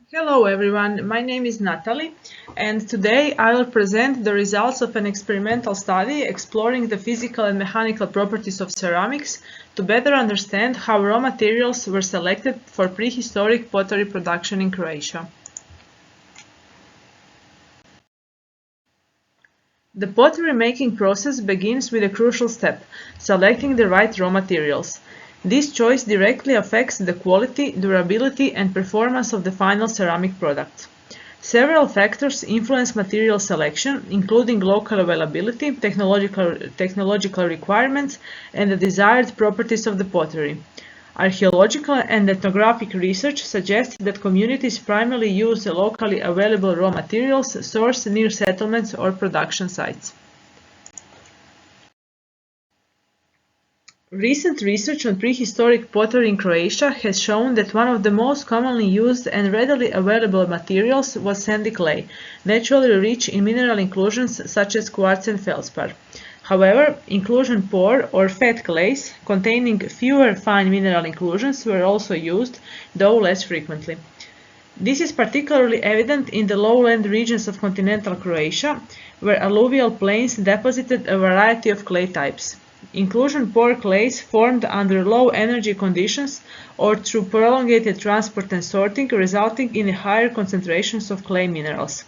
Hello everyone, my name is Natali and today I will present the results of an experimental study exploring the physical and mechanical properties of ceramics to better understand how raw materials were selected for prehistoric pottery production in Croatia. The pottery making process begins with a crucial step, selecting the right raw materials. This choice directly affects the quality, durability, and performance of the final ceramic product. Several factors influence material selection, including local availability, technological requirements, and the desired properties of the pottery. Archaeological and ethnographic research suggests that communities primarily use locally available raw materials sourced near settlements or production sites. Recent research on prehistoric pottery in Croatia has shown that one of the most commonly used and readily available materials was sandy clay, naturally rich in mineral inclusions such as quartz and feldspar. However, inclusion-poor or fat clays containing fewer fine mineral inclusions were also used, though less frequently. This is particularly evident in the lowland regions of continental Croatia, where alluvial plains deposited a variety of clay types. Inclusion-poor clays formed under low energy conditions or through prolonged transport and sorting, resulting in higher concentrations of clay minerals.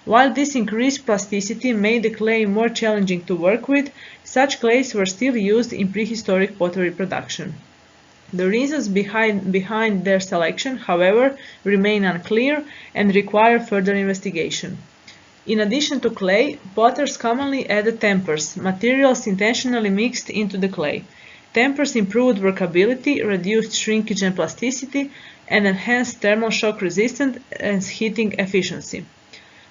While this increased plasticity made the clay more challenging to work with, such clays were still used in prehistoric pottery production. The reasons behind their selection, however, remain unclear and require further investigation. In addition to clay, potters commonly added tempers, materials intentionally mixed into the clay. Tempers improved workability, reduced shrinkage and plasticity, and enhanced thermal shock resistance and heating efficiency.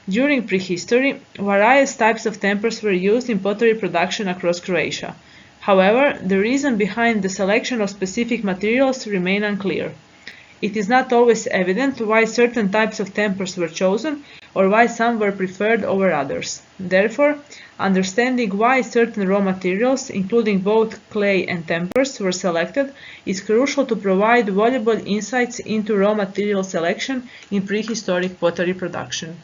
During prehistory, various types of tempers were used in pottery production across Croatia. However, the reason behind the selection of specific materials remain unclear. It is not always evident why certain types of tempers were chosen or why some were preferred over others. Therefore, understanding why certain raw materials, including both clay and tempers, were selected is crucial to provide valuable insights into raw material selection in prehistoric pottery production.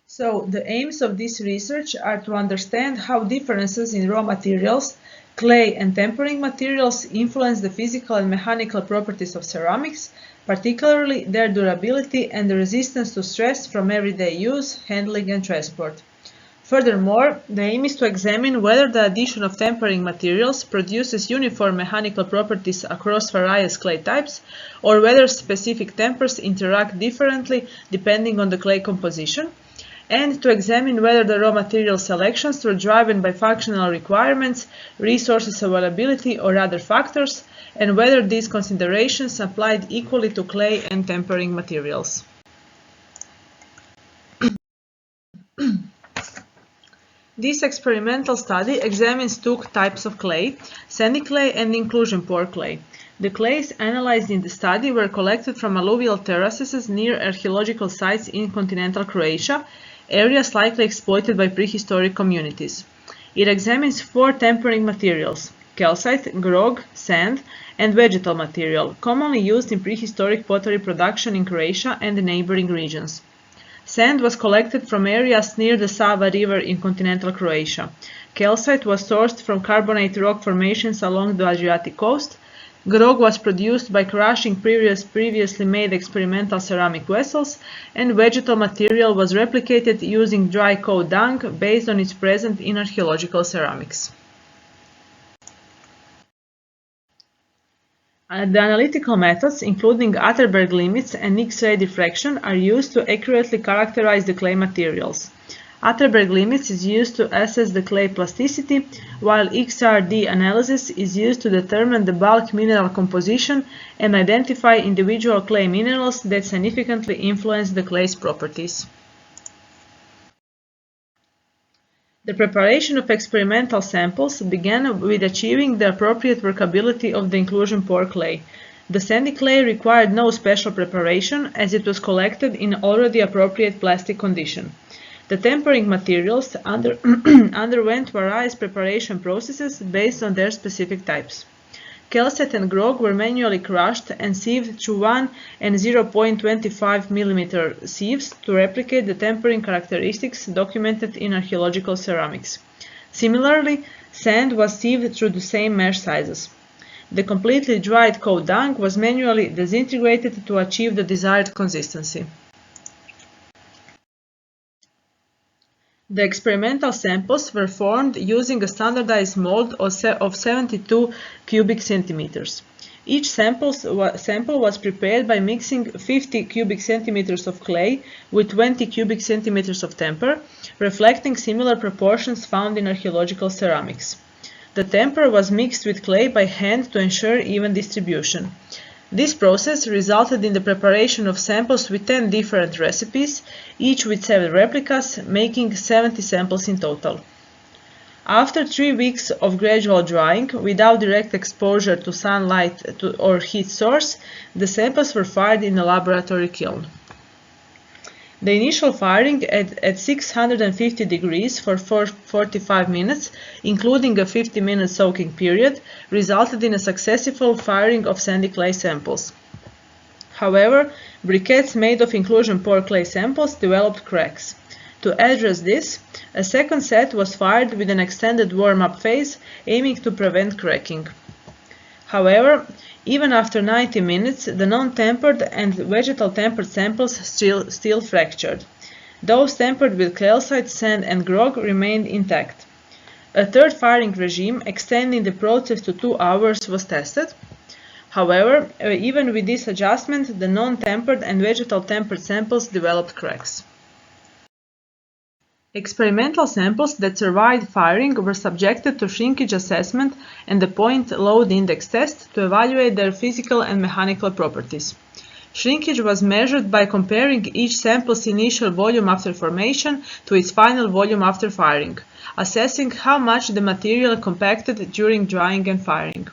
So, the aims of this research are to understand how differences in raw materials, clay and tempering materials influence the physical and mechanical properties of ceramics, particularly their durability and the resistance to stress from everyday use, handling and transport. Furthermore, the aim is to examine whether the addition of tempering materials produces uniform mechanical properties across various clay types, or whether specific tempers interact differently depending on the clay composition, and to examine whether the raw material selections were driven by functional requirements, resources availability, or other factors, and whether these considerations applied equally to clay and tempering materials. This experimental study examines two types of clay, sandy clay and inclusion-poor clay. The clays analyzed in the study were collected from alluvial terraces near archaeological sites in continental Croatia, areas likely exploited by prehistoric communities. It examines four tempering materials: calcite, grog, sand, and vegetal material, commonly used in prehistoric pottery production in Croatia and the neighboring regions. Sand was collected from areas near the Sava River in continental Croatia. Calcite was sourced from carbonate rock formations along the Adriatic coast. Grog was produced by crushing previously made experimental ceramic vessels, and vegetal material was replicated using dry cow dung based on its presence in archaeological ceramics. The analytical methods, including Atterberg limits and X-ray diffraction, are used to accurately characterize the clay materials. Atterberg limits is used to assess the clay plasticity, while XRD analysis is used to determine the bulk mineral composition and identify individual clay minerals that significantly influence the clay's properties. The preparation of experimental samples began with achieving the appropriate workability of the inclusion-poor clay. The sandy clay required no special preparation as it was collected in already appropriate plastic condition. The tempering materials underwent various preparation processes based on their specific types. calcite and grog were manually crushed and sieved through 1 and 0.25 mm sieves to replicate the tempering characteristics documented in archaeological ceramics. Similarly, sand was sieved through the same mesh sizes. The completely dried cow dung was manually disintegrated to achieve the desired consistency. The experimental samples were formed using a standardized mold of 72 cubic centimeters. Each sample was prepared by mixing 50 cubic centimeters of clay with 20 cubic centimeters of temper, reflecting similar proportions found in archaeological ceramics. The temper was mixed with clay by hand to ensure even distribution. This process resulted in the preparation of samples with 10 different recipes, each with 7 replicas, making 70 samples in total. After 3 weeks of gradual drying, without direct exposure to sunlight or heat source, the samples were fired in a laboratory kiln. The initial firing at 650 degrees for 45 minutes, including a 50-minute soaking period, resulted in a successful firing of sandy clay samples. However, briquettes made of inclusion pore clay samples developed cracks. To address this, a second set was fired with an extended warm-up phase, aiming to prevent cracking. However, even after 90 minutes, the non-tempered and vegetal tempered samples still fractured. Those tempered with calcite, sand and grog remained intact. A third firing regime, extending the process to 2 hours, was tested. However, even with this adjustment, the non-tempered and vegetal tempered samples developed cracks. Experimental samples that survived firing were subjected to shrinkage assessment and the point load index test to evaluate their physical and mechanical properties. Shrinkage was measured by comparing each sample's initial volume after formation to its final volume after firing, assessing how much the material compacted during drying and firing.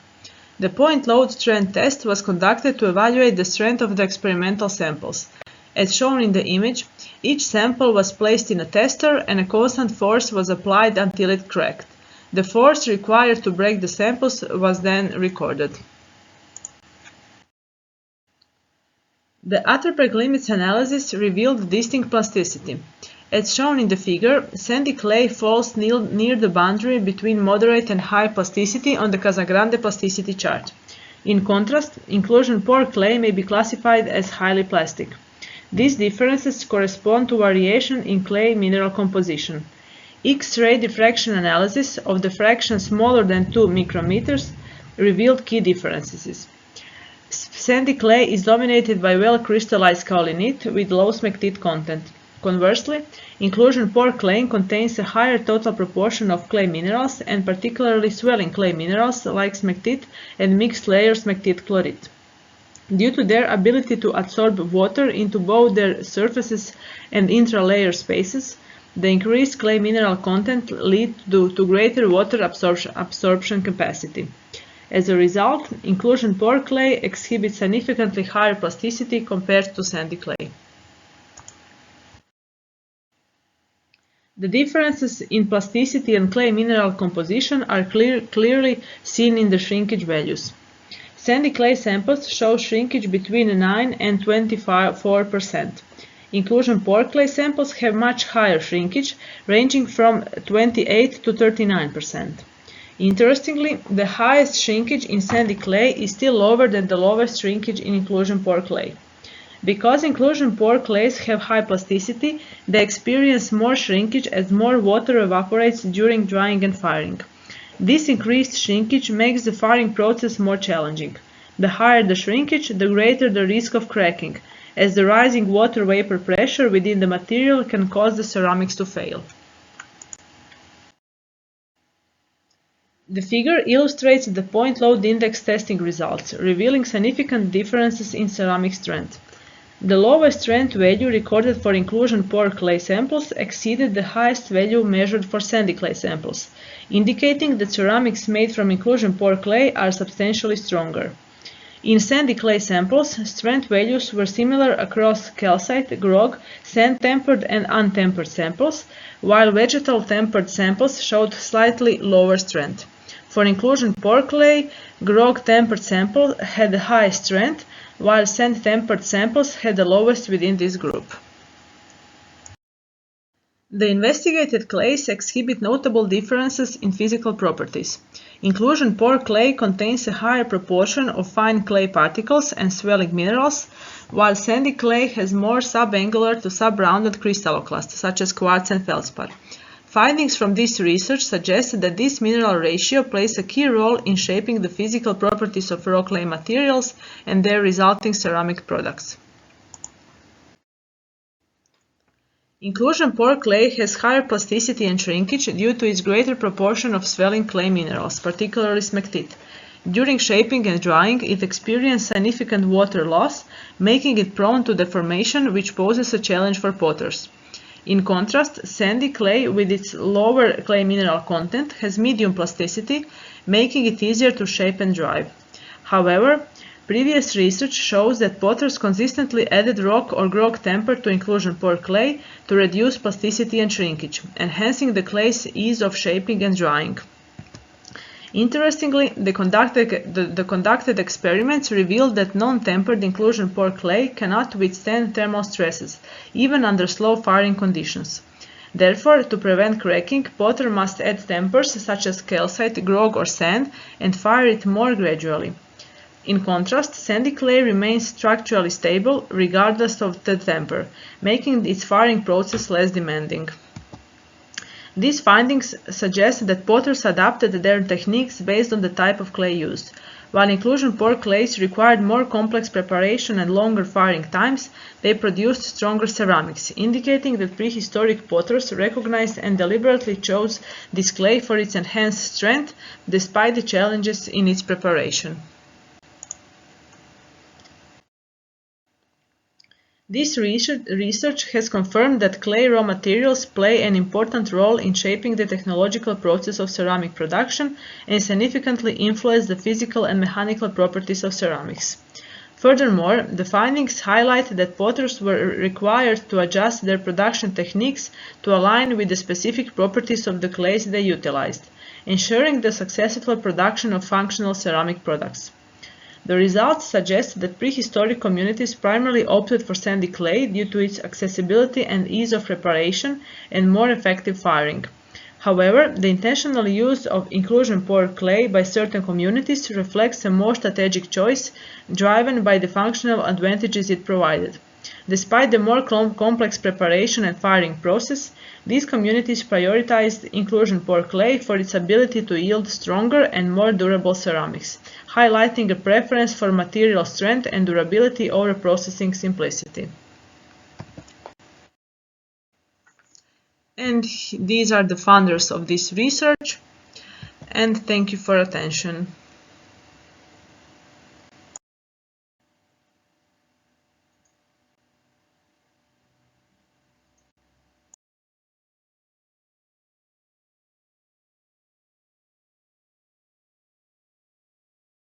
The point load strength test was conducted to evaluate the strength of the experimental samples. As shown in the image, each sample was placed in a tester and a constant force was applied until it cracked. The force required to break the samples was then recorded. The Atterberg limits analysis revealed distinct plasticity. As shown in the figure, sandy clay falls near the boundary between moderate and high plasticity on the Casagrande plasticity chart. In contrast, inclusion pore clay may be classified as highly plastic. These differences correspond to variation in clay mineral composition. X-ray diffraction analysis of the fraction smaller than 2 micrometers revealed key differences. Sandy clay is dominated by well-crystallized kaolinite with low smectite content. Conversely, inclusion pore clay contains a higher total proportion of clay minerals and particularly swelling clay minerals like smectite and mixed layer smectite chlorite. Due to their ability to absorb water into both their surfaces and intra-layer spaces, the increased clay mineral content leads to greater water absorption capacity. As a result, inclusion pore clay exhibits significantly higher plasticity compared to sandy clay. The differences in plasticity and clay mineral composition are clearly seen in the shrinkage values. Sandy clay samples show shrinkage between 9 and 24%. Inclusion pore clay samples have much higher shrinkage, ranging from 28 to 39%. Interestingly, the highest shrinkage in sandy clay is still lower than the lowest shrinkage in inclusion pore clay. Because inclusion pore clays have high plasticity, they experience more shrinkage as more water evaporates during drying and firing. This increased shrinkage makes the firing process more challenging. The higher the shrinkage, the greater the risk of cracking, as the rising water vapor pressure within the material can cause the ceramics to fail. The figure illustrates the point load index testing results, revealing significant differences in ceramic strength. The lowest strength value recorded for inclusion pore clay samples exceeded the highest value measured for sandy clay samples, indicating that ceramics made from inclusion pore clay are substantially stronger. In sandy clay samples, strength values were similar across calcite, grog, sand-tempered and untempered samples, while vegetal tempered samples showed slightly lower strength. For inclusion-poor clay, grog-tempered samples had the highest strength, while sand-tempered samples had the lowest within this group. The investigated clays exhibit notable differences in physical properties. Inclusion-poor clay contains a higher proportion of fine clay particles and swelling minerals, while sandy clay has more subangular to subrounded crystalloclasts, such as quartz and feldspar. Findings from this research suggest that this mineral ratio plays a key role in shaping the physical properties of raw clay materials and their resulting ceramic products. Inclusion-poor clay has higher plasticity and shrinkage due to its greater proportion of swelling clay minerals, particularly smectite. During shaping and drying, it experiences significant water loss, making it prone to deformation, which poses a challenge for potters. In contrast, sandy clay, with its lower clay mineral content, has medium plasticity, making it easier to shape and dry. However, previous research shows that potters consistently added rock or grog temper to inclusion-poor clay to reduce plasticity and shrinkage, enhancing the clay's ease of shaping and drying. Interestingly, the conducted experiments revealed that non-tempered inclusion-poor clay cannot withstand thermal stresses, even under slow firing conditions. Therefore, to prevent cracking, potter must add tempers such as calcite, grog or sand and fire it more gradually. In contrast, sandy clay remains structurally stable regardless of the temper, making its firing process less demanding. These findings suggest that potters adapted their techniques based on the type of clay used. While inclusion-poor clays required more complex preparation and longer firing times, they produced stronger ceramics, indicating that prehistoric potters recognized and deliberately chose this clay for its enhanced strength, despite the challenges in its preparation. This research has confirmed that clay raw materials play an important role in shaping the technological process of ceramic production and significantly influence the physical and mechanical properties of ceramics. Furthermore, the findings highlight that potters were required to adjust their production techniques to align with the specific properties of the clays they utilized, ensuring the successful production of functional ceramic products. The results suggest that prehistoric communities primarily opted for sandy clay due to its accessibility and ease of preparation and more effective firing. However, the intentional use of inclusion-poor clay by certain communities reflects a more strategic choice, driven by the functional advantages it provided. Despite the more complex preparation and firing process, these communities prioritized inclusion-poor clay for its ability to yield stronger and more durable ceramics, highlighting a preference for material strength and durability over processing simplicity. And these are the founders of this research, and thank you for attention.